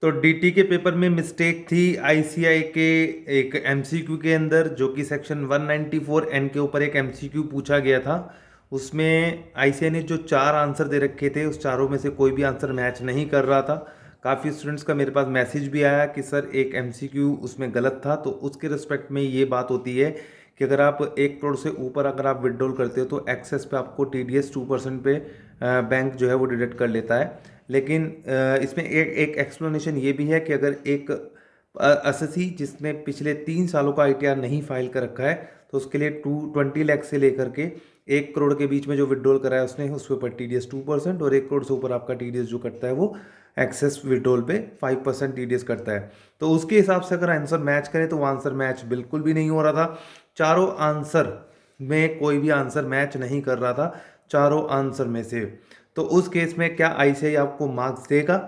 तो डीटी के पेपर में मिस्टेक थी आईसीआई के एक एमसीक्यू के अंदर, जो कि सेक्शन 194 एन के ऊपर एक एमसीक्यू पूछा गया था। उसमें आईसीआई ने जो चार आंसर दे रखे थे, उस चारों में से कोई भी आंसर मैच नहीं कर रहा था। काफ़ी स्टूडेंट्स का मेरे पास मैसेज भी आया कि सर एक एमसीक्यू उसमें गलत था। तो उसके रिस्पेक्ट में ये बात होती है कि अगर आप 1 करोड़ से ऊपर अगर आप विड्रॉल करते हो तो एक्सेस पे आपको टीडीएस 2% पे बैंक जो है वो डिडक्ट कर लेता है। लेकिन इसमें एक एक एक्सप्लेनेशन ये भी है कि अगर एक एसएससी जिसने पिछले 3 सालों का आईटीआर नहीं फाइल कर रखा है, तो उसके लिए 20 लाख से लेकर के 1 करोड़ के बीच में जो विड्रॉल करा है उसने, उस पर टीडीएस 2%, और 1 करोड़ से ऊपर आपका टीडीएस जो कटता है वो एक्सेस विड्रॉल पे 5% टीडीएस कटता है। तो उसके हिसाब से अगर आंसर मैच करें तो वो आंसर मैच बिल्कुल भी नहीं हो रहा था। चारों आंसर में कोई भी आंसर मैच नहीं कर रहा था, चारों आंसर में से। तो उस केस में क्या आईसीआई आपको मार्क्स देगा?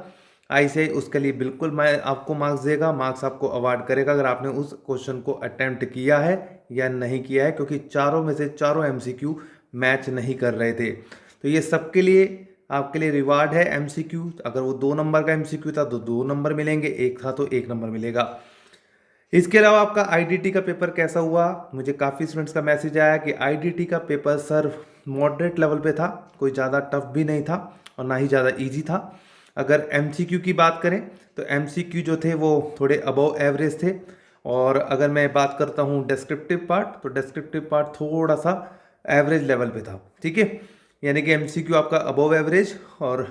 आईसीआई उसके लिए बिल्कुल मैं आपको मार्क्स देगा, मार्क्स आपको अवार्ड करेगा अगर आपने उस क्वेश्चन को अटेम्प्ट किया है या नहीं किया है, क्योंकि चारों में से चारों एमसीक्यू मैच नहीं कर रहे थे। तो ये सबके लिए आपके लिए रिवार्ड है एमसीक्यू। अगर वो 2 नंबर का एमसीक्यू था तो 2 नंबर मिलेंगे, एक था तो 1 नंबर मिलेगा। इसके अलावा आपका आईडीटी का पेपर कैसा हुआ? मुझे काफ़ी स्टूडेंट्स का मैसेज आया कि आईडीटी का पेपर सर मॉडरेट लेवल पे था, कोई ज़्यादा टफ भी नहीं था और ना ही ज़्यादा इजी था। अगर एमसीक्यू की बात करें तो एमसीक्यू जो थे वो थोड़े अबव एवरेज थे। और अगर मैं बात करता हूँ डिस्क्रिप्टिव पार्ट, तो डिस्क्रिप्टिव पार्ट थोड़ा सा एवरेज लेवल पे था। ठीक है, यानी कि एमसीक्यू आपका अबव एवरेज और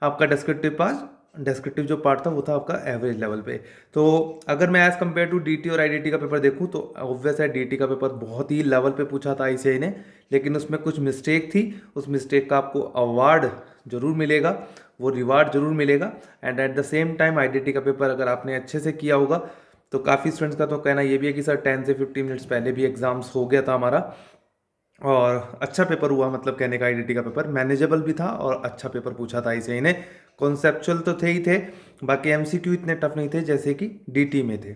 आपका डिस्क्रिप्टिव जो पार्ट था वो था आपका एवरेज लेवल पे। तो अगर मैं एज कम्पेयर टू डीटी और आईडीटी का पेपर देखूँ तो ऑब्वियस है डीटी का पेपर बहुत ही लेवल पे पूछा था आईसीआई ने, लेकिन उसमें कुछ मिस्टेक थी। उस मिस्टेक का आपको अवार्ड जरूर मिलेगा, वो रिवार्ड जरूर मिलेगा। And at the same time IDT का पेपर अगर आपने अच्छे से किया होगा, तो काफ़ी स्टूडेंट्स का तो कहना ये भी है कि सर 10 से 15 मिनट्स पहले भी एग्जाम्स हो गया था हमारा, और अच्छा पेपर हुआ। मतलब कहने का आईडीटी का पेपर मैनेजेबल भी था और अच्छा पेपर पूछा था आईसीआई ने। कॉन्सेप्चुअल तो थे ही थे, बाकी एमसीक्यू इतने टफ नहीं थे जैसे कि डीटी में थे।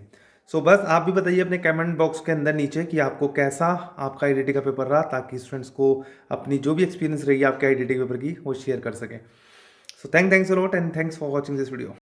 सो बस आप भी बताइए अपने कमेंट बॉक्स के अंदर नीचे कि आपको कैसा आपका आईडीटी का पेपर रहा, ताकि स्टूडेंट्स को अपनी जो भी एक्सपीरियंस रही आपके आईडीटी पेपर की वो शेयर कर सकें। So thanks a lot and thanks for watching this video.